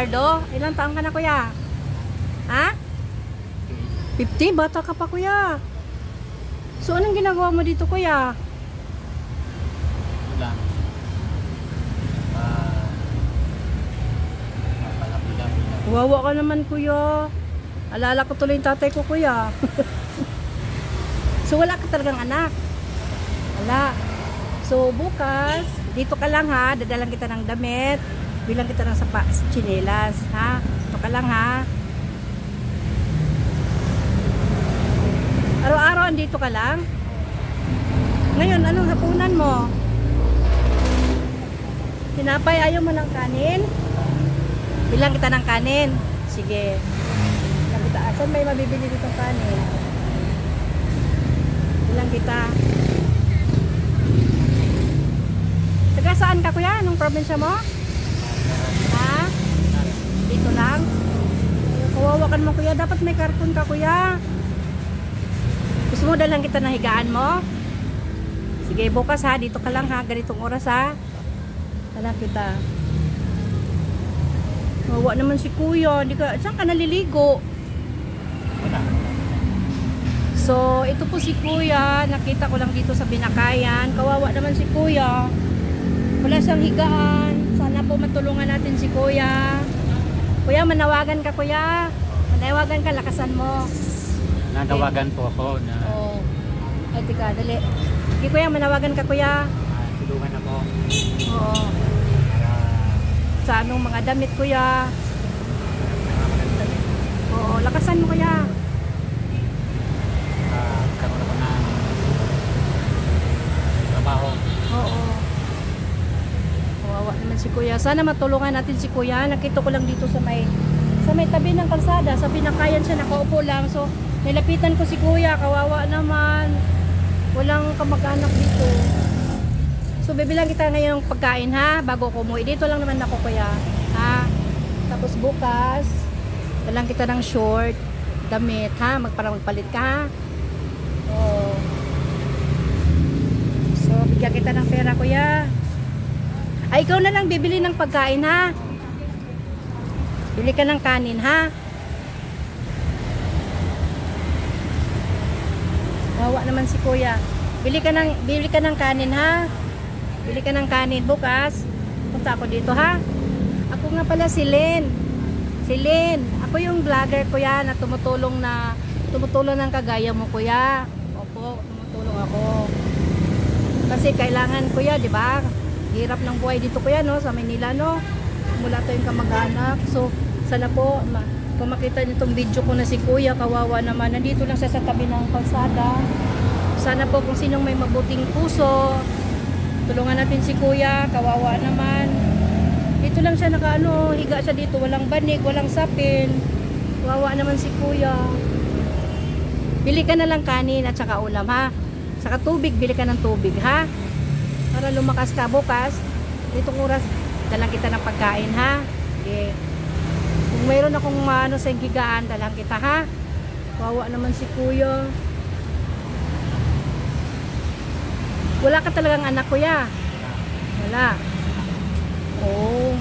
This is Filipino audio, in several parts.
Ricardo? Ilang taon ka na, kuya? Ha? 50? Bata ka pa, kuya. So, anong ginagawa mo dito, kuya? Wala. Wawa ka naman, kuya. Alala ko tuloy yung tatay ko, kuya. So, wala ka talagang anak? Wala. So, bukas, dito ka lang ha. Dadalang kita ng damit. Bilang kita ng tsinelas, ha? Dito ka lang, ha? Araw-araw andito ka lang? Ngayon, anong hapunan mo? Tinapay, ayaw mo ng kanin? Bilang kita ng kanin. Sige. Bilang kita. Saan may mabibili ditong kanin? Bilang kita. Taga saan ka, kuya? Anong probinsya mo? Ha? Dito lang? Kawawa ka naman, kuya. Dapat may karton ka, kuya. Gusto mo dalang kita na higaan mo? Sige, bukas ha. Dito ka lang ha. Ganitong oras ha. Dalang kita. Kawawa naman si kuya. Saan ka naliligo? So, ito po si kuya. Nakita ko lang dito sa Binakayan. Kawawa naman si kuya. Wala siyang higaan. Sana po matulungan natin si kuya. Kuya, manawagan ka, kuya. Manawagan ka, lakasan mo. Nanawagan po ako na ay tika, dali. Okay, kuya, manawagan ka, kuya. tulungan ako. Oo. Sa anong mga damit, kuya. Oo, lakasan mo, kuya. Karoon ako ng trabaho. Oo. Kawawa naman si kuya. Sana matulungan natin si kuya. Nakita ko lang dito sa may tabi ng kalsada. Sa Binakayan siya, nakaupo lang. So, nilapitan ko si kuya. Kawawa naman. Walang kamag-anak dito. So, bibilang kita ngayon ng pagkain, ha? Bago ko umuwi. Dito lang naman ako, kuya. Ha? Tapos bukas, dalang kita ng short, damit, ha? Magpalit ka, ha? Oo. So, bigyan kita ng pera, kuya. Ay, ikaw na lang bibili ng pagkain, ha? Bili ka ng kanin, ha? Wawa naman si kuya. Bili ka ng kanin, ha? Bili ka ng kanin bukas. Punta ako dito, ha? Ako nga pala si Lynn. Si Lynn. Ako yung vlogger, kuya, na tumutulong ng kagaya mo, kuya. Opo, tumutulong ako. Kasi kailangan, kuya, di ba? Hirap ng buhay dito, kuya, no? Sa Manila, no? Mula tayong kamag-anak. So, sana po, kung makita niyo itong video ko na si kuya, kawawa naman. Nandito lang siya sa tabi ng kalsada. Sana po kung sinong may mabuting puso, tulungan natin si kuya, kawawa naman. Dito lang siya higa siya dito, walang banig, walang sapin. Kawawa naman si kuya. Bili ka na lang kanin at saka ulam, ha? Saka tubig, bili ka ng tubig, ha? Para lumakas ka bukas. Ditong oras, dalang kita ng pagkain, ha? Okay. Kung mayroon akong sa higaan, dalang kita, ha? Kawawa naman si kuya. Wala ka talagang anak, kuya? Wala. Oh.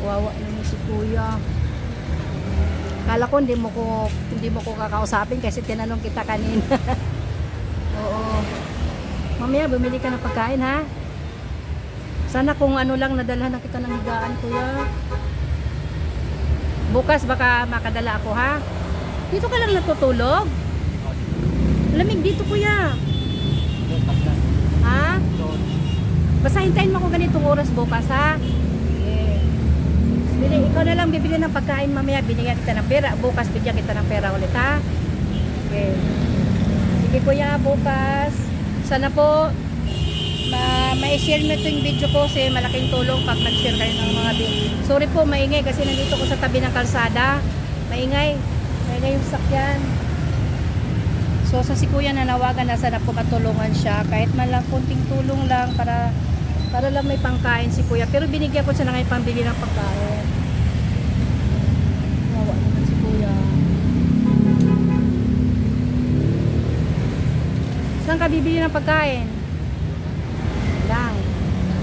Wawa naman si kuya. Kala ko hindi mo ko kakausapin kasi tinanong kita kanina. Oo. Mamaya bumili ka ng pagkain, ha? Sana kung ano lang nadalhan na kita ng higaan, kuya. Bukas baka makadala ako, ha? Dito ka lang natutulog? Lamig dito, kuya. Ha? Basta hintayin mo ako ganitong oras bukas, ha? Okay. Ikaw na lang bibili ng pagkain mamaya. Binigyan kita ng pera. Bukas bigyan kita ng pera ulit, ha? Okay. Sige, kuya, bukas. Sana po ma-share mo ito yung video ko kasi malaking tulong pag nag-share kayo ng mga video. Sorry po, maingay kasi nandito ko sa tabi ng kalsada. Maingay yung sakyan. So sa si kuya nanawagan na sana po matulungan siya kahit man lang kunting tulong lang para lang may pangkain si kuya. Pero binigyan ko siya na ngayon pambili ng pagkain. Nawa naman si kuya. Saan ka bibili ng pagkain? Lang.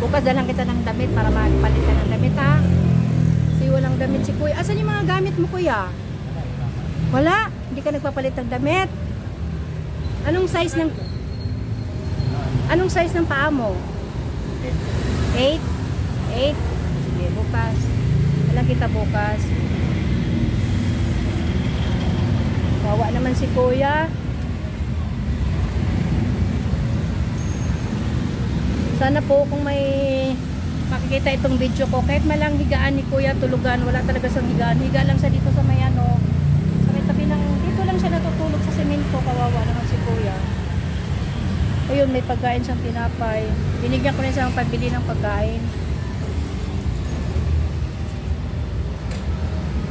Bukas dalang kita ng damit para magpalit ka ng damit, ha? walang damit si kuya. Asan yung mga gamit mo, kuya? Wala? Hindi ka nagpapalit ng damit? Anong size ng paa mo? 8? 8? Sige, bukas. Alam kita bukas. Wawa naman si kuya. Sana po kung may makikita itong video ko, kahit malang higaan ni kuya, tulugan, wala talaga siyang higaan. Higa lang siya dito sa may ano, sa may tabi ng, dito lang siya natutulog sa semento. Kawawa naman si kuya. Ayun, may pagkain siyang tinapay. Binigyan ko na siya ng pagbili ng pagkain.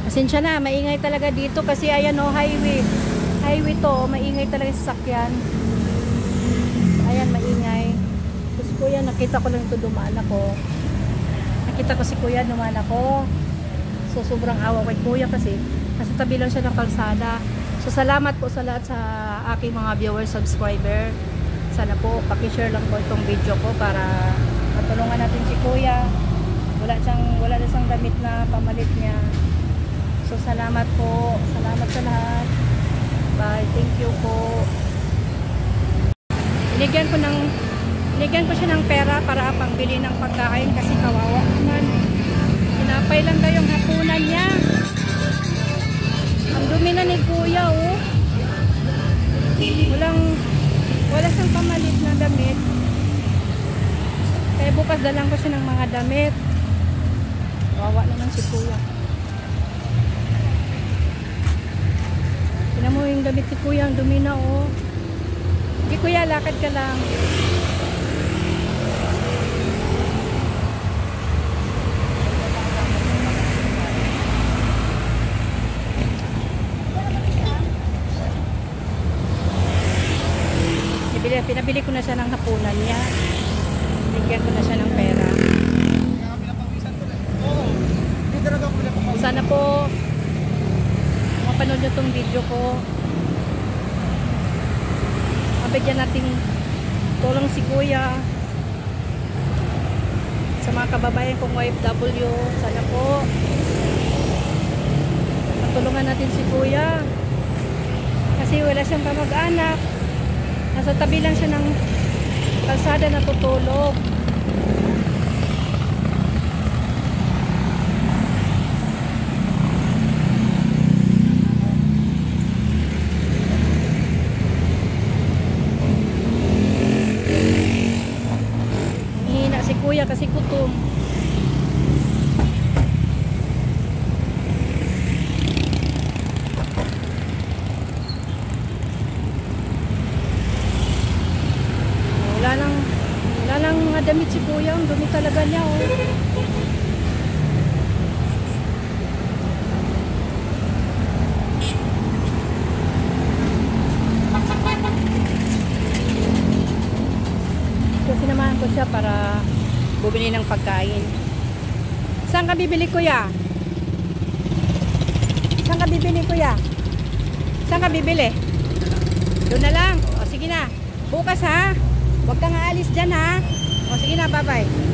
Pasensya na, maingay talaga dito kasi ayan o, highway. Highway to, maingay talaga sa sakyan. Ayan, maingay. Tapos kuya, nakita ko lang ito, dumaan ako. Nakita ko si kuya, dumaan ako. So, sobrang awa kay kuya kasi nasa tabi lang siya ng kalsada. So, salamat po sa lahat sa aking mga viewers, subscriber. Sana po, pakishare lang po itong video ko para matulungan natin si kuya. Wala na siyang damit na pamalit niya. So, salamat po. Salamat sa lahat. Bye. Thank you po. Binigyan ko siya ng pera para pangbili ng pagkain kasi kawawa naman. Tinapay lang daw yung hapunan niya. Ang dumi na ni kuya, oh. Wala siyang pamalit na damit. Kaya bukas dalang ko siya ng mga damit. Kawawa naman si kuya. Tingnan mo yung damit ni kuya, ang dumi na, oh. Hindi kuya, lakad ka lang. Pinabili ko na siya ng hapunan niya. Bigyan ko na siya ng pera. Sana po mapanood nyo itong video ko. Mabigyan natin tulong si kuya sa mga kababayan kong OFW. Sana po matulungan natin si kuya kasi wala siyang kamag-anak. Nasa tabi lang siya ng kalsada na tutulog. Hihina si kuya kasi gutom. Wala lang mga damit si kuya. Ang dumi talaga niya, oh. So, sinamahan ko siya para bumili ng pagkain. Saan ka bibili, kuya? Saan ka bibili, kuya? Saan ka bibili? Doon na lang. O, sige na. Bukas, ha? Huwag kang aalis dyan, ha? O, sige na, bye-bye.